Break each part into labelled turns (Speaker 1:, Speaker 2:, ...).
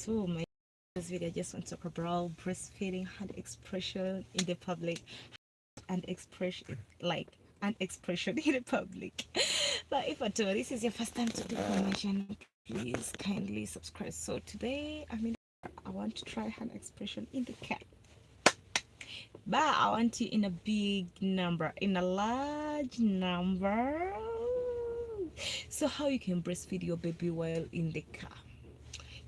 Speaker 1: to my this video. I just want to talk about breastfeeding hand expression in the public and expression an expression in the public. But if at all this is your first time to click on my channel, please kindly subscribe. So today I want to try hand expression in the cat. But I want you in a big number, in a large number. So how you can breastfeed your baby while in the car?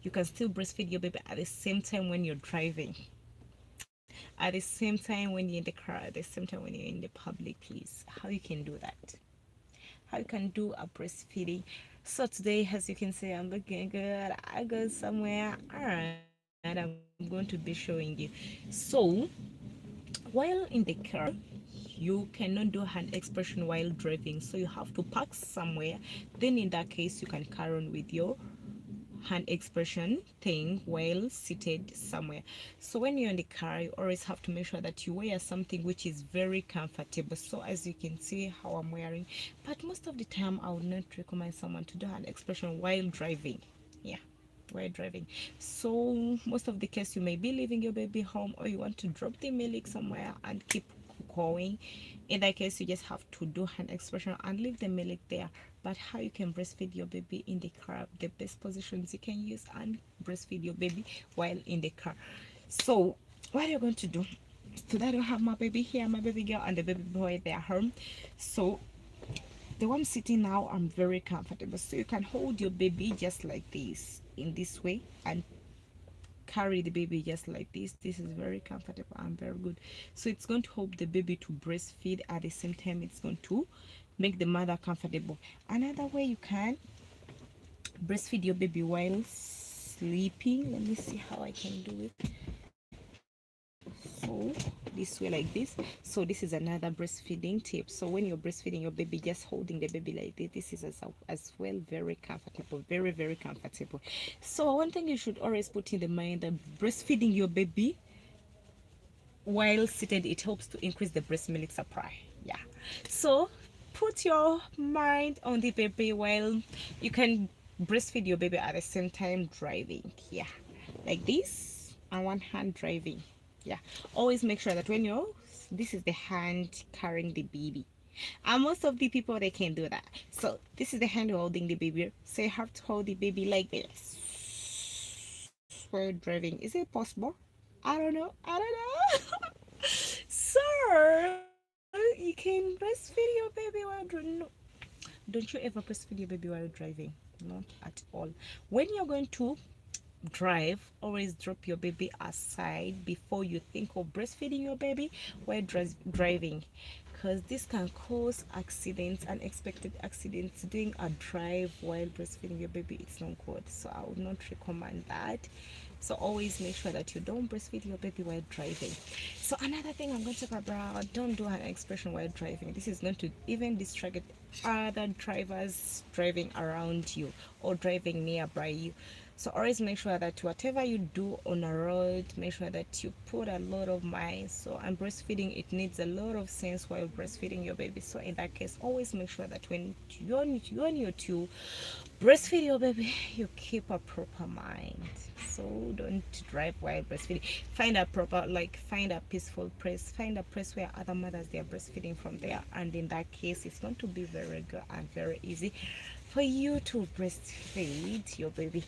Speaker 1: You can still breastfeed your baby at the same time when you're driving, at the same time when you're in the car, at the same time when you're in the public place. How you can do that? How you can do a breastfeeding. So today, as you can see, I'm looking good. I go somewhere and I'm going to be showing you. So while in the car, you cannot do hand expression while driving, so you have to park somewhere. Then in that case, you can carry on with your hand expression thing while seated somewhere. So when you're in the car, you always have to make sure that you wear something which is very comfortable. So as you can see how I'm wearing, but most of the time I would not recommend someone to do hand expression while driving. Yeah, while driving. So most of the case, you may be leaving your baby home, or you want to drop the milk somewhere and keep going. In that case, you just have to do hand expression and leave the milk there. But how you can breastfeed your baby in the car, the best positions you can use and breastfeed your baby while in the car. So what you're going to do, today I don't have my baby here, my baby girl and the baby boy, they are home. So the one sitting now, I'm very comfortable. So you can hold your baby just like this, in this way, and carry the baby just like this. This is very comfortable and very good. So it's going to help the baby to breastfeed, at the same time it's going to make the mother comfortable. Another way you can breastfeed your baby while sleeping, let me see how I can do it. So this way, like this. So this is another breastfeeding tip. So when you're breastfeeding your baby, just holding the baby like this, this is as well very comfortable, very comfortable. So one thing you should always put in the mind, that breastfeeding your baby while seated, it helps to increase the breast milk supply. Yeah, so put your mind on the baby while you can breastfeed your baby at the same time driving. Yeah, like this, and one hand driving. Yeah, always make sure that when you're, this is the hand carrying the baby, and most of the people, they can do that. So this is the hand holding the baby, so you have to hold the baby like this while driving. Is it possible? I don't know. So you can breastfeed your baby while driving. No, don't you ever breastfeed your baby while driving? Not at all. When you're going to drive, always drop your baby aside before you think of breastfeeding your baby while driving, because this can cause accidents, unexpected accidents. Doing a drive while breastfeeding your baby, it's not good, so I would not recommend that. So always make sure that you don't breastfeed your baby while driving. So another thing I'm going to talk about, don't do an expression while driving. This is going to even distract other drivers driving around you or driving nearby you. So always make sure that whatever you do on a road, make sure that you put a lot of mind. So and breastfeeding, it needs a lot of sense while breastfeeding your baby. So in that case, always make sure that when you're to breastfeed your baby, you keep a proper mind. So don't drive while breastfeeding. Find a proper, find a peaceful place, find a place where other mothers, they are breastfeeding from there, and in that case, it's going to be very good and very easy for you to breastfeed your baby.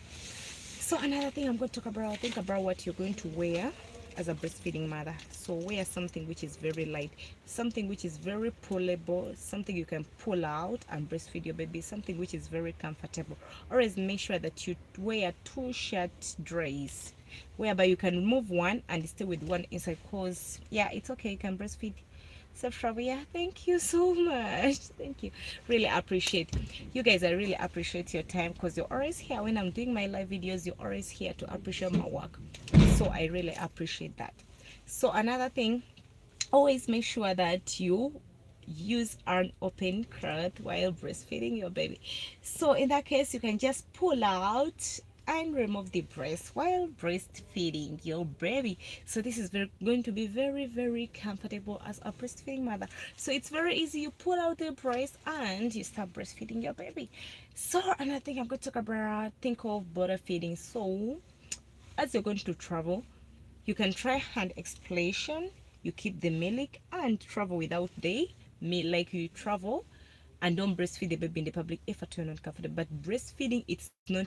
Speaker 1: So another thing I'm going to talk about, think about what you're going to wear as a breastfeeding mother. So wear something which is very light, something which is very pullable, something you can pull out and breastfeed your baby, something which is very comfortable. Always make sure that you wear 2 shirt drays, whereby you can remove one and stay with one inside, because yeah, it's okay, you can breastfeed self travel. Yeah, thank you so much. Thank you, really appreciate you guys. I really appreciate your time, because you're always here when I'm doing my live videos. You're always here to appreciate my work, so I really appreciate that. So another thing, always make sure that you use an open cloth while breastfeeding your baby. So in that case, you can just pull out and remove the breast while breastfeeding your baby. So this is going to be very comfortable as a breastfeeding mother. So it's very easy. You pull out the breast and you start breastfeeding your baby. So another thing I'm going to talk about, think of bottle feeding. So as you're going to travel, you can try hand explanation. You keep the milk and travel without the milk, like you travel and don't breastfeed the baby in the public if at all you're not comfortable. But breastfeeding, it's not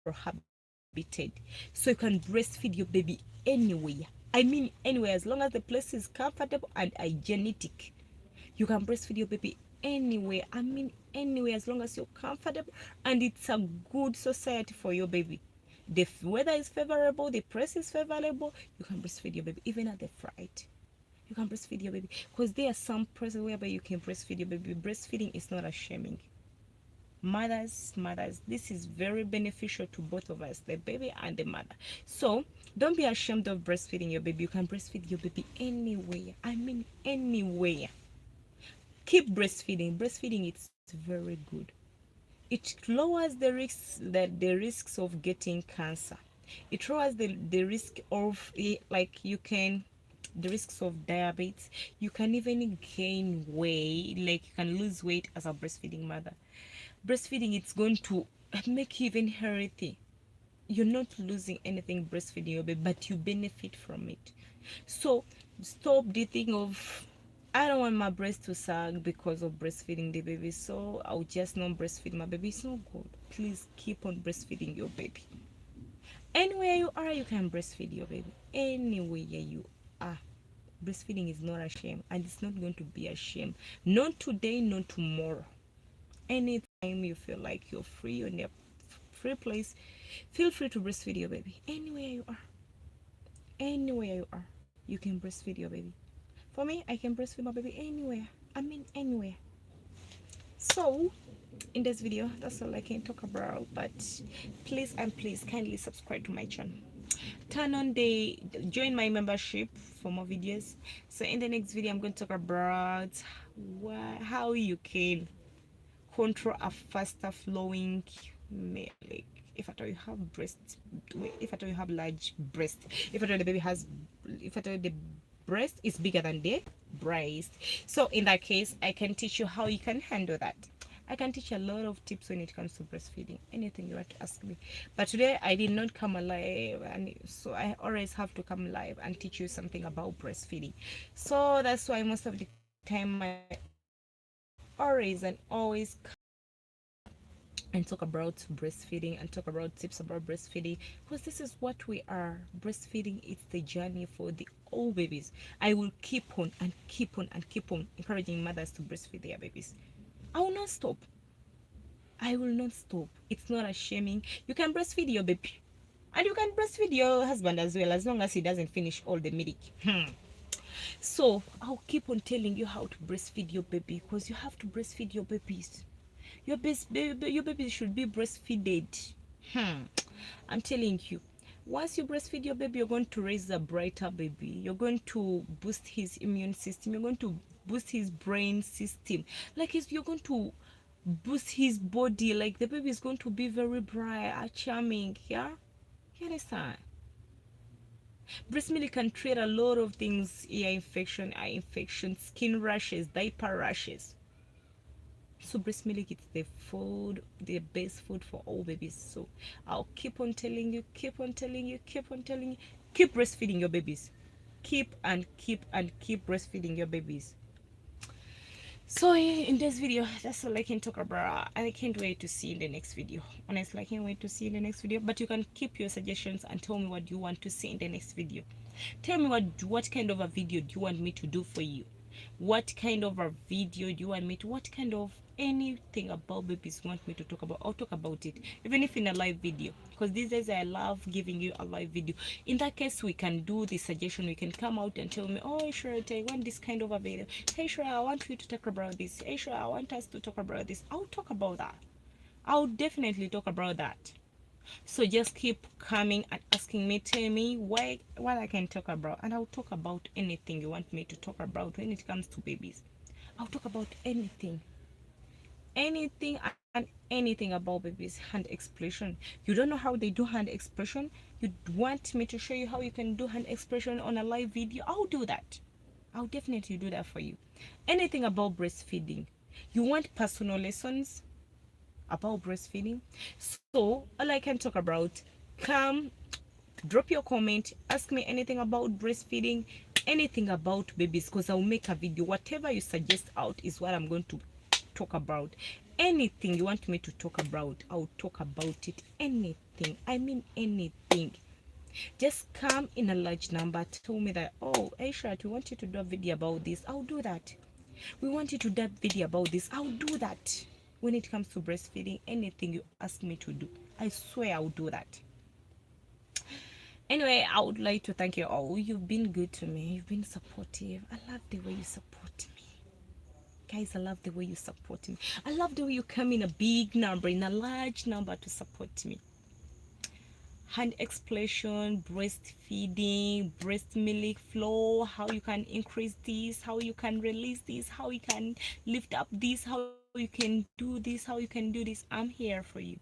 Speaker 1: prohibited. So you can breastfeed your baby anywhere. I mean anywhere, as long as the place is comfortable and hygienic. You can breastfeed your baby anywhere. I mean anywhere, as long as you're comfortable and it's a good society for your baby. The weather is favorable, the press is favorable, you can breastfeed your baby even at the flight. You can breastfeed your baby because there are some places whereby you can breastfeed your baby. Breastfeeding is not a shaming. Mothers, this is very beneficial to both of us, the baby and the mother. So don't be ashamed of breastfeeding your baby. You can breastfeed your baby anywhere. I mean anywhere. Keep breastfeeding. Breastfeeding is very good. It lowers the risks of getting cancer. It lowers the risk of like you can the risks of diabetes. You can even gain weight, like you can lose weight as a breastfeeding mother. Breastfeeding, it's going to make you even healthy. You're not losing anything breastfeeding your baby, but you benefit from it. So stop the thing of, I don't want my breast to sag because of breastfeeding the baby, so I'll just not breastfeed my baby. It's not good. Please keep on breastfeeding your baby. Anywhere you are, you can breastfeed your baby. Anywhere you are. Breastfeeding is not a shame, and it's not going to be a shame. Not today, not tomorrow. Anytime you feel like you're free on your free place, feel free to breastfeed your baby. Anywhere you are. Anywhere you are, you can breastfeed your baby. For me, I can breastfeed my baby anywhere. I mean anywhere. So in this video, that's all I can talk about, but please and please kindly subscribe to my channel, turn on the join my membership for more videos. So in the next video, I'm going to talk about how you can control a faster flowing milk if at all you have breast, if at all you have large breast, if at all the baby has, if at all the breast is bigger than the breast. So in that case, I can teach you how you can handle that. I can teach you a lot of tips when it comes to breastfeeding, anything you want to ask me. But today I did not come alive, and so I always have to come live and teach you something about breastfeeding. So that's why most of the time I always come and talk about breastfeeding and talk about tips about breastfeeding, because this is what we are. Breastfeeding is the journey for the all babies. I will keep on and keep on and keep on encouraging mothers to breastfeed their babies. I will not stop. I will not stop. It's not a shaming. You can breastfeed your baby, and you can breastfeed your husband as well, as long as he doesn't finish all the milk. So I'll keep on telling you how to breastfeed your baby, because you have to breastfeed your babies. Your baby should be breastfeeded. I'm telling you, once you breastfeed your baby, you're going to raise a brighter baby. You're going to boost his immune system. You're going to boost his brain system. Like you're going to boost his body. Like the baby is going to be very bright, charming. Yeah, you understand? Breast milk can treat a lot of things: ear infection, eye infection, skin rashes, diaper rashes. So breast milk is the food, the best food for all babies. So I'll keep on telling you, keep on telling you, keep on telling you, keep breastfeeding your babies. Keep and keep and keep breastfeeding your babies. So in this video, that's all I can talk about. I can't wait to see in the next video. Honestly, I can't wait to see in the next video. But you can keep your suggestions and tell me what you want to see in the next video. Tell me what kind of a video do you want me to do for you. What kind of a video do you want me to, what kind of anything about babies you want me to talk about, I'll talk about it, even if in a live video, because these days I love giving you a live video. In that case, we can do the suggestion. We can come out and tell me, oh sure, I want this kind of a video. Hey sure, I want you to talk about this. Hey sure, I want us to talk about this. I'll talk about that. I'll definitely talk about that. So just keep coming and asking me, tell me what I can talk about, and I'll talk about anything you want me to talk about when it comes to babies. I'll talk about anything and anything about babies. Hand expression. You don't know how they do hand expression? You want me to show you how you can do hand expression on a live video? I'll do that. I'll definitely do that for you. Anything about breastfeeding. You want personal lessons about breastfeeding? So all I can talk about, come Drop your comment, ask me anything about breastfeeding, anything about babies, because I'll make a video. Whatever you suggest out is what I'm going to talk about. Anything you want me to talk about, I'll talk about it. Anything, I mean anything. Just come in a large number, tell me that, oh Aisha, we want you to do a video about this, I'll do that. We want you to do a video about this, I'll do that. When it comes to breastfeeding, anything you ask me to do, I swear I'll do that. Anyway, I would like to thank you all. You've been good to me, you've been supportive. I love the way you support me, guys. I love the way you support me. I love the way you come in a big number, in a large number, to support me. Hand explosion, breastfeeding, breast milk flow, how you can increase this, how you can release this, how you can lift up this, how you can do this, how you can do this. I'm here for you.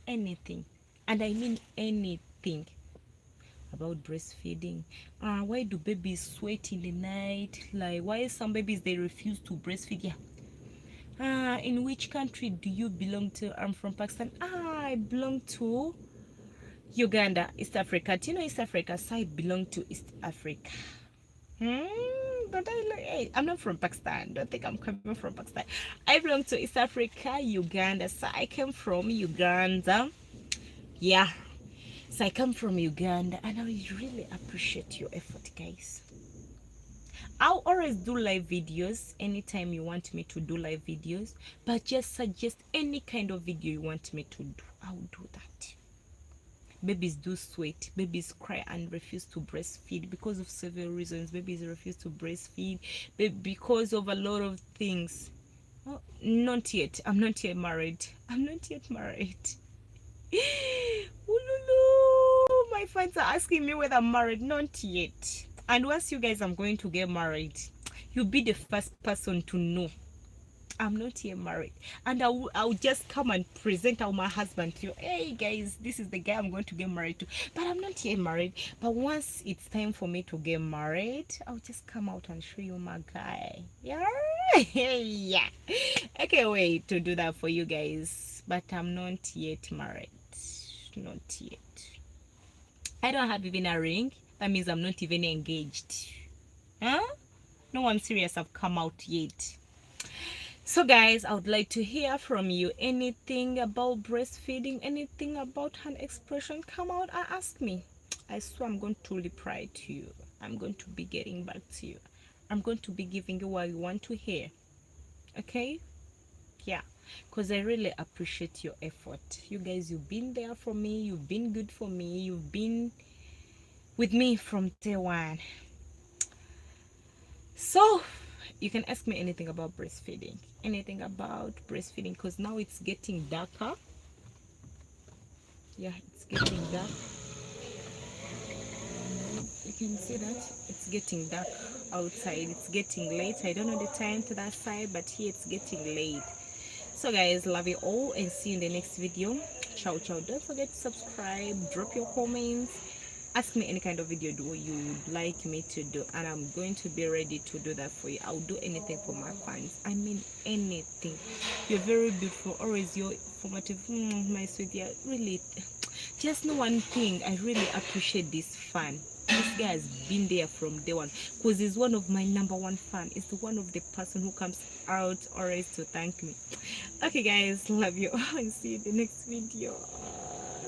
Speaker 1: Anything, and I mean anything about breastfeeding. Why do babies sweat in the night? Like, why some babies they refuse to breastfeed? Yeah. In which country do you belong to? I'm from Pakistan. I belong to Uganda, East Africa. Do you know East Africa? So I belong to East Africa. But hey, I'm not from Pakistan. Don't think I'm coming from Pakistan. I belong to East Africa, Uganda. So I came from Uganda. Yeah. So I come from Uganda, and I really appreciate your effort, guys. I'll always do live videos anytime you want me to do live videos, but just suggest any kind of video you want me to do. I'll do that. Babies do sweat, babies cry and refuse to breastfeed because of several reasons. Babies refuse to breastfeed because of a lot of things. Oh, not yet. I'm not yet married. I'm not yet married. My fans are asking me whether I'm married. Not yet. And once you guys, I'm going to get married, you'll be the first person to know I'm not yet married. And I'll just come and present out my husband to you. Hey guys, this is the guy I'm going to get married to. But I'm not yet married. But once it's time for me to get married, I'll just come out and show you my guy. Yeah. Yeah. I can't wait to do that for you guys. But I'm not yet married. Not yet. I don't have even a ring. That means I'm not even engaged. Huh? No one serious have come out yet. So guys, I would like to hear from you. Anything about breastfeeding, anything about hand expression, come out and ask me. I swear I'm going to reply to you. I'm going to be getting back to you. I'm going to be giving you what you want to hear. Okay? Yeah. Because I really appreciate your effort. You guys, you've been there for me. You've been good for me. You've been with me from day one. So you can ask me anything about breastfeeding, because now it's getting darker. Yeah, it's getting dark. You can see that it's getting dark outside. It's getting late. I don't know the time to that side, but here it's getting late. So guys, love you all and see you in the next video. Ciao ciao. Don't forget to subscribe, drop your comments, ask me any kind of video do you would like me to do, and I'm going to be ready to do that for you. I'll do anything for my fans. I mean anything. You're very beautiful, always you're informative. My sweet, yeah, really. Just know one thing, I really appreciate this fan. This guy has been there from day one, because he's one of my #1 fan. He's one of the person who comes out always to thank me. Okay guys, love you and see you in the next video.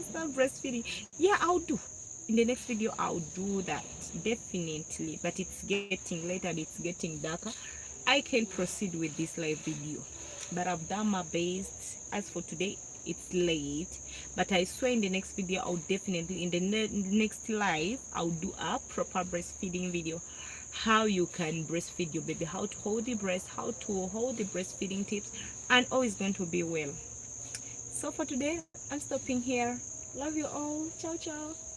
Speaker 1: Start breastfeeding. Yeah, I'll do in the next video. I'll do that definitely, but it's getting later and it's getting darker. I can proceed with this live video, but I've done my best. As for today, it's late, but I swear in the next video I'll definitely, in the next live, I'll do a proper breastfeeding video, how you can breastfeed your baby, how to hold the breast, how to hold the breastfeeding tips, and all is going to be well. So for today, I'm stopping here. Love you all. Ciao ciao.